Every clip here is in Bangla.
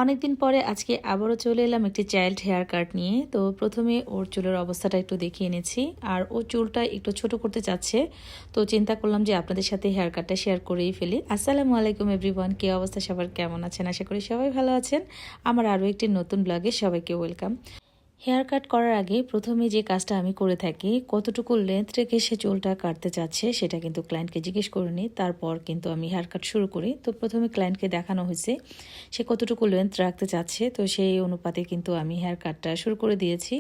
অনেকদিন পরে আজকে আবারও চলে এলাম একটি চাইল্ড হেয়ার কাট নিয়ে। তো প্রথমে ওর চুলের অবস্থাটা একটু দেখিয়ে নিয়েছি, আর ও চুলটা একটু ছোট করতে চাচ্ছে। তো চিন্তা করলাম যে আপনাদের সাথে হেয়ার কাটটা শেয়ার করেই ফেলি। আসসালামু আলাইকুম এভরিওয়ান, কি অবস্থা সবার, কেমন আছেন? আশা করি সবাই ভালো আছেন। আমার আরও একটি নতুন ব্লগে সবাইকে ওয়েলকাম। হেয়ার কাট করার আগে প্রথমে যে কাজটা আমি করে থাকি, কতটুকু লেন্থ রেখে সে চুলটা কাটতে চাচ্ছে সেটা কিন্তু ক্লায়েন্টকে জিজ্ঞেস করে নিই, তারপর কিন্তু আমি হেয়ার কাট শুরু করি। তো প্রথমে ক্লায়েন্টকে দেখানো হয়েছে সে কতটুকু লেন্থ রাখতে চাচ্ছে, তো সেই অনুপাতে কিন্তু আমি হেয়ার কাটটা শুরু করে দিয়েছি।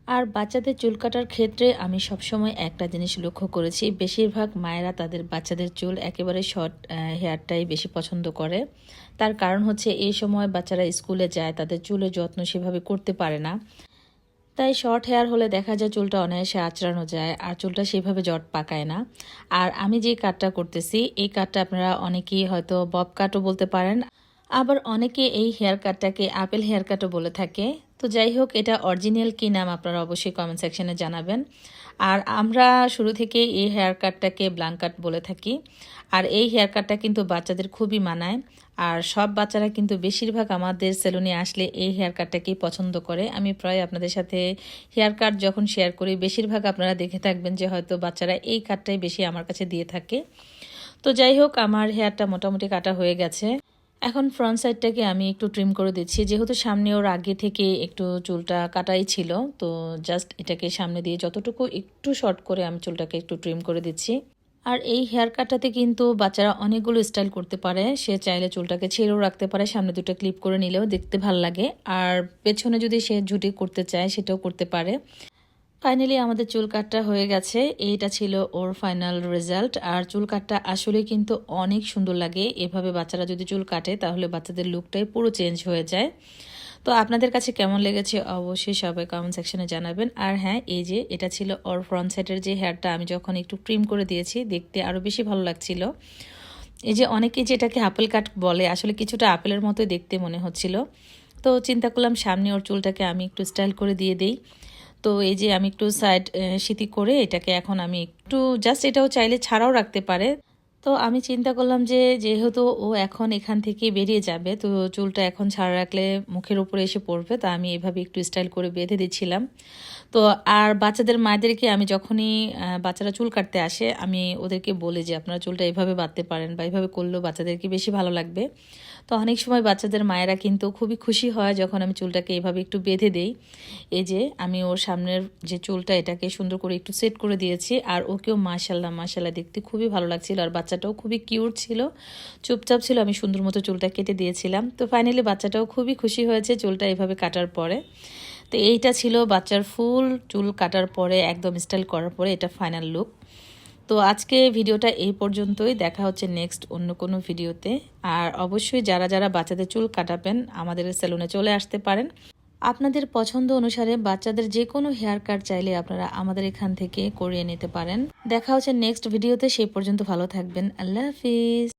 আর বাচ্চাদের চুল কাটার ক্ষেত্রে আমি সবসময় একটা জিনিস লক্ষ্য করেছি, বেশিরভাগ মায়েরা তাদের বাচ্চাদের চুল একেবারে শর্ট হেয়ারটাই বেশি পছন্দ করে। তার কারণ হচ্ছে এই সময় বাচ্চারা স্কুলে যায়, তাদের চুলের যত্ন সেভাবে করতে পারে না। তাই শর্ট হেয়ার হলে দেখা যায় চুলটা অনায়াসে আঁচড়ানো যায়, আর চুলটা সেভাবে জট পাকায় না। আর আমি যে কাটটা করতেছি, এই কাটটা আপনারা অনেকেই হয়তো বব কাটও বলতে পারেন, আবার অনেকে এই হেয়ার কাটটাকে আপেল হেয়ার কাটও বলে থাকে। তো যাই হোক, এটা অরিজিনাল কী নাম আপনারা অবশ্যই কমেন্ট সেকশনে জানাবেন। আর আমরা শুরু থেকে এই হেয়ার কাটটাকে ব্লাঙ্ক কাট বলে থাকি। আর এই হেয়ার কাটটা কিন্তু বাচ্চাদের খুবই মানায়। আর সব বাচ্চারা কিন্তু বেশিরভাগ আমাদের সেলুনে আসলে এই হেয়ার কাটটাকেই পছন্দ করে। আমি প্রায় আপনাদের সাথে হেয়ার কাট যখন শেয়ার করি, বেশিরভাগ আপনারা দেখে থাকবেন যে হয়তো বাচ্চারা এই কাটটাই বেশি আমার কাছে দিয়ে থাকে। তো যাই হোক, আমার হেয়ারটা মোটামুটি কাটা হয়ে গেছে। এখন ফ্রন্ট সাইডটাকে আমি একটু ট্রিম করে দিচ্ছি, যেহেতু সামনে ওর আগে থেকে একটু চুলটা কাটাই ছিল। তো জাস্ট এটাকে সামনে দিয়ে যতটুকু একটু শর্ট করে আমি চুলটাকে একটু ট্রিম করে দিচ্ছি। আর এই হেয়ার কাটটাতে কিন্তু বাচ্চারা অনেকগুলো স্টাইল করতে পারে। সে চাইলে চুলটাকে ছেড়েও রাখতে পারে, সামনে দুটো ক্লিপ করে নিলেও দেখতে ভাল লাগে। আর পেছনে যদি সে ঝুটি করতে চায় সেটাও করতে পারে। ফাইনালি আমাদের চুল কাটটা হয়ে গেছে। এইটা ছিল ওর ফাইনাল রেজাল্ট। আর চুল কাটটা আসলে কিন্তু অনেক সুন্দর লাগে। এভাবে বাচ্চারা যদি চুল কাটে তাহলে বাচ্চাদের লুকটাই পুরো চেঞ্জ হয়ে যায়। তো আপনাদের কাছে কেমন লেগেছে অবশ্যই সবাই কমেন্ট সেকশনে জানাবেন। আর হ্যাঁ, এই যে এটা ছিল ওর ফ্রন্ট সাইডের যে হেয়ারটা, আমি যখন একটু ট্রিম করে দিয়েছি দেখতে আরও বেশি ভালো লাগছিল। এই যে অনেকেই যেটাকে আপেল কাট বলে, আসলে কিছুটা আপেলের মতোই দেখতে মনে হচ্ছিল। তো চিন্তা করলাম সামনে ওর চুলটাকে আমি একটু স্টাইল করে দিয়ে দেই। তো এই যে আমি একটু সাইড সিতি করে এটাকে এখন আমি একটু জাস্ট, এটাও চাইলে ছাড়াও রাখতে পারে। তো আমি চিন্তা করলাম যে যেহেতু ও এখন এখান থেকে বেরিয়ে যাবে, তো চুলটা এখন ছাড়া রাখলে মুখের উপরে এসে পড়বে, তা আমি এভাবে একটু স্টাইল করে বেঁধে দিচ্ছিলাম। তো আর বাচ্চাদের মায়েদেরকে আমি যখনই বাচ্চারা চুল কাটতে আসে, আমি ওদেরকে বলি যে আপনারা চুলটা এভাবে বাঁধতে পারেন, বা এভাবে করলেও বাচ্চাদেরকে বেশি ভালো লাগবে। তো অনেক সময় বাচ্চাদের মায়েরা কিন্তু খুবই খুশি হয় যখন আমি চুলটাকে এভাবে একটু বেঁধে দেই। এই যে আমি ওর সামনের যে চুলটা এটাকে সুন্দর করে একটু সেট করে দিয়েছি, আর ওকেও মাশাল্লাহ মাশাল্লাহ দেখতে খুবই ভালো লাগছিল। আর বাচ্চাটাও খুবই কিউট ছিল, চুপচাপ ছিল, আমি সুন্দর মতো চুলটা কেটে দিয়েছিলাম। তো ফাইনালি বাচ্চাটাও খুবই খুশি হয়েছে চুলটা এভাবে কাটার পরে। তো এইটা ছিল বাচ্চার ফুল চুল কাটার পরে, একদম স্টাইল করার পরে এটা ফাইনাল লুক। তো আজকে ভিডিওটা এই পর্যন্তই, দেখা হচ্ছে নেক্সট অন্য কোনো ভিডিওতে। আর অবশ্যই যারা যারা বাচ্চাদের চুল কাটাবেন আমাদের সেলুনে চলে আসতে পারেন। আপনাদের পছন্দ অনুসারে বাচ্চাদের যে কোনো হেয়ার কাট চাইলে আপনারা আমাদের এখান থেকে করিয়ে নিতে পারেন। দেখা হচ্ছে নেক্সট ভিডিওতে, সেই পর্যন্ত ভালো থাকবেন। আল্লাহ হাফিজ।